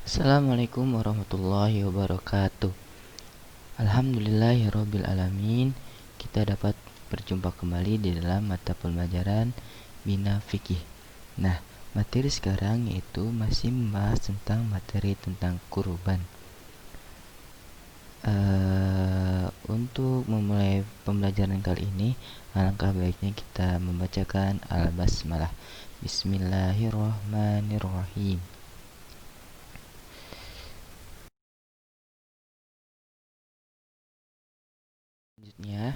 Assalamualaikum warahmatullahi wabarakatuh. Alhamdulillahirabbil alamin. Kita dapat berjumpa kembali di dalam mata pelajaran Bina Fikih. Nah, materi sekarang yaitu masih membahas tentang materi tentang kurban. Untuk memulai pembelajaran kali ini, alangkah baiknya kita membacakan Al-Basmalah. Bismillahirrahmanirrahim. Selanjutnya,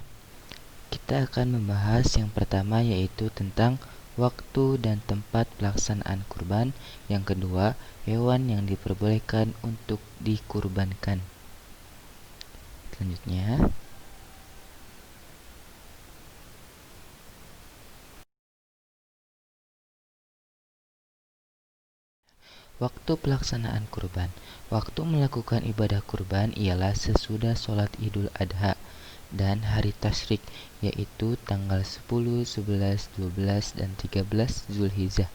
kita akan membahas yang pertama yaitu tentang waktu dan tempat pelaksanaan kurban. Yang kedua, hewan yang diperbolehkan untuk dikurbankan. Selanjutnya, waktu pelaksanaan kurban. Waktu melakukan ibadah kurban ialah sesudah sholat Idul Adha dan hari tasyrik, yaitu tanggal 10, 11, 12, dan 13 Zulhijjah.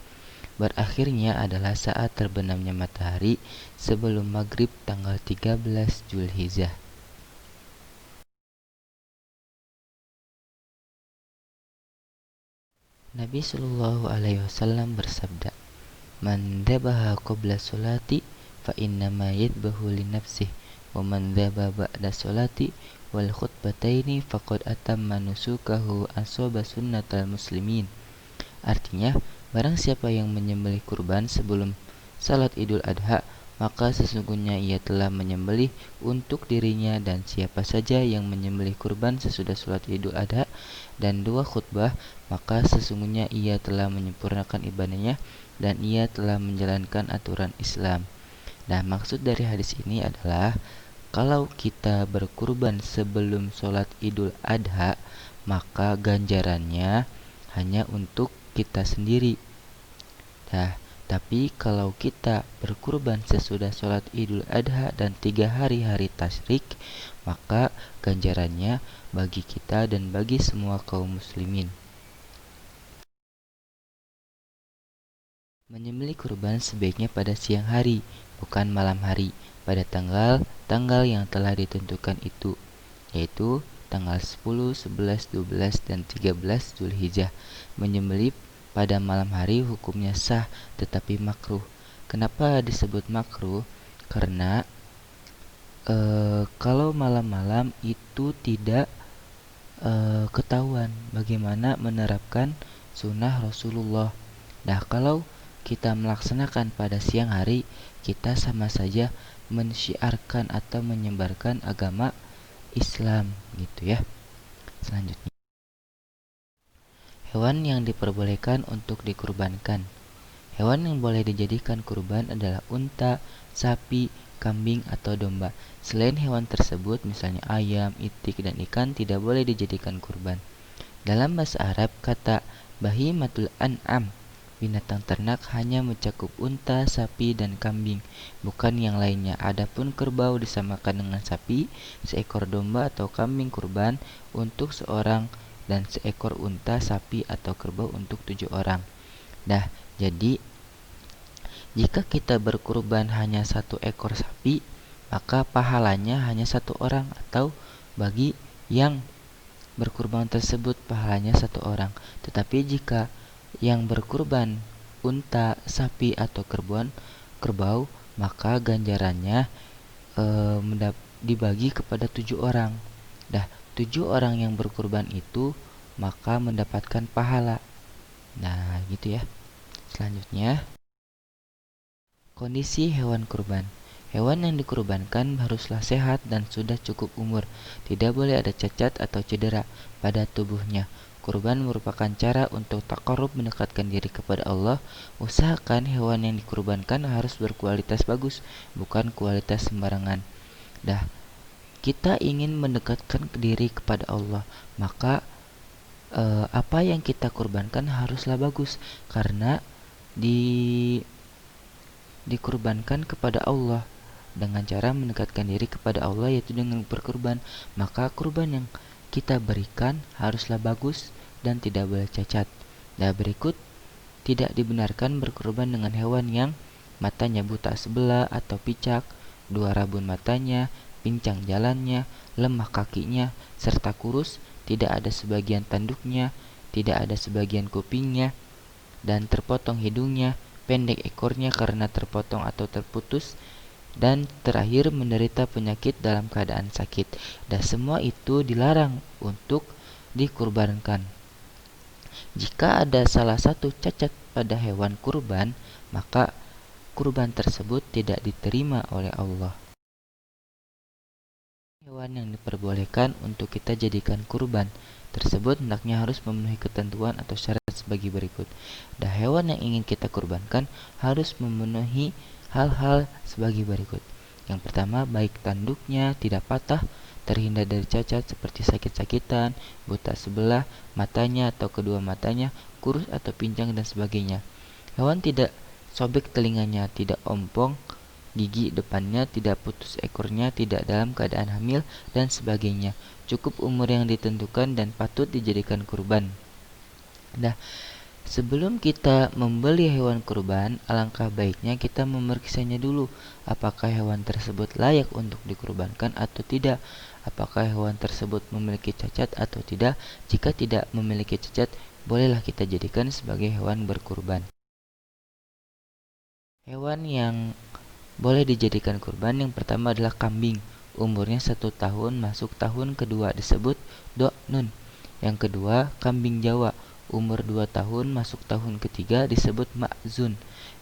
Berakhirnya adalah saat terbenamnya matahari sebelum maghrib tanggal 13 Zulhijjah. Nabi Shallallahu Alaihi Wasallam bersabda, "Man dzabaha qabla sholati fa innama yadbahu li nafsihi, wa man dzaba ba'da sholati wal khutbataini faqad atamma nusukahu asaba sunnatal muslimin." Artinya, barang siapa yang menyembelih kurban sebelum salat Idul Adha, maka sesungguhnya ia telah menyembelih untuk dirinya, dan siapa saja yang menyembelih kurban sesudah salat Idul Adha dan 2 khutbah, maka sesungguhnya ia telah menyempurnakan ibadahnya dan ia telah menjalankan aturan Islam. Nah, maksud dari hadis ini adalah kalau kita berkurban sebelum sholat Idul Adha, maka ganjarannya hanya untuk kita sendiri. Nah, tapi kalau kita berkurban sesudah sholat Idul Adha dan 3 hari-hari tasyrik, maka ganjarannya bagi kita dan bagi semua kaum muslimin. Menyembelih kurban sebaiknya pada siang hari, bukan malam hari, pada tanggal yang telah ditentukan itu, yaitu tanggal 10, 11, 12, dan 13 Zulhijjah. Menyembelih pada malam hari hukumnya sah, tetapi makruh. Kenapa disebut makruh? Karena kalau malam-malam itu tidak ketahuan bagaimana menerapkan sunnah Rasulullah. Nah, kalau kita melaksanakan pada siang hari, kita sama saja mensyiarkan atau menyebarkan agama Islam gitu ya. Selanjutnya, hewan yang diperbolehkan untuk dikurbankan. Hewan yang boleh dijadikan kurban adalah unta, sapi, kambing, atau domba. Selain hewan tersebut, misalnya ayam, itik, dan ikan, tidak boleh dijadikan kurban. Dalam bahasa Arab, kata bahimatul an'am, binatang ternak, hanya mencakup unta, sapi, dan kambing, bukan yang lainnya. Adapun kerbau disamakan dengan sapi, seekor domba atau kambing kurban untuk seorang, dan seekor unta, sapi, atau kerbau untuk 7 orang. Nah, jadi jika kita berkurban hanya 1 ekor sapi, maka pahalanya hanya 1 orang, atau bagi yang berkurban tersebut pahalanya 1 orang. Tetapi jika yang berkurban unta, sapi, atau kerbau, maka ganjarannya dibagi kepada 7 orang. Nah, 7 orang yang berkurban itu maka mendapatkan pahala. Nah, gitu ya. Selanjutnya, kondisi hewan kurban. Hewan yang dikurbankan haruslah sehat dan sudah cukup umur. Tidak boleh ada cacat atau cedera pada tubuhnya. Kurban merupakan cara untuk taqarrub, mendekatkan diri kepada Allah. Usahakan hewan yang dikurbankan harus berkualitas bagus, bukan kualitas sembarangan. Dah, kita ingin mendekatkan diri kepada Allah, maka apa yang kita kurbankan haruslah bagus, karena dikurbankan kepada Allah dengan cara mendekatkan diri kepada Allah, yaitu dengan berkurban. Maka kurban yang kita berikan haruslah bagus dan tidak boleh cacat. Nah, berikut tidak dibenarkan berkurban dengan hewan yang matanya buta sebelah atau picak, dua rabun matanya, pincang jalannya, lemah kakinya, serta kurus, tidak ada sebagian tanduknya, tidak ada sebagian kupingnya, dan terpotong hidungnya, pendek ekornya karena terpotong atau terputus, dan terakhir menderita penyakit dalam keadaan sakit. Dan semua itu dilarang untuk dikurbankan. Jika ada salah satu cacat pada hewan kurban, maka kurban tersebut tidak diterima oleh Allah. Hewan yang diperbolehkan untuk kita jadikan kurban tersebut hendaknya harus memenuhi ketentuan atau syarat sebagai berikut. Dan hewan yang ingin kita kurbankan harus memenuhi hal-hal sebagai berikut. Yang pertama, baik tanduknya tidak patah, terhindar dari cacat seperti sakit-sakitan, buta sebelah, matanya atau kedua matanya, kurus atau pincang dan sebagainya. Hewan tidak sobek telinganya, tidak ompong gigi depannya, tidak putus ekornya, tidak dalam keadaan hamil, dan sebagainya. Cukup umur yang ditentukan dan patut dijadikan kurban. Nah, sebelum kita membeli hewan kurban, alangkah baiknya kita memeriksanya dulu, apakah hewan tersebut layak untuk dikurbankan atau tidak. Apakah hewan tersebut memiliki cacat atau tidak. Jika tidak memiliki cacat, bolehlah kita jadikan sebagai hewan berkurban. Hewan yang boleh dijadikan kurban yang pertama adalah kambing. Umurnya 1 tahun masuk tahun kedua disebut do'nun. Yang kedua, kambing Jawa. Umur 2 tahun masuk tahun ketiga disebut ma'zun.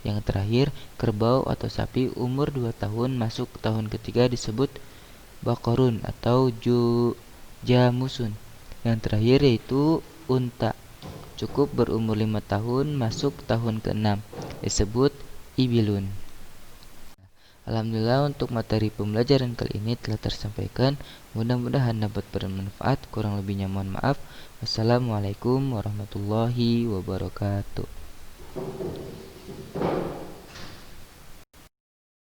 Yang terakhir, kerbau atau sapi umur 2 tahun masuk tahun ketiga disebut bakorun atau jamusun. Yang terakhir yaitu unta. Cukup berumur 5 tahun masuk tahun ke-6 disebut ibilun. Alhamdulillah untuk materi pembelajaran kali ini telah tersampaikan. Mudah-mudahan dapat bermanfaat. Kurang lebihnya mohon maaf. Wassalamualaikum warahmatullahi wabarakatuh.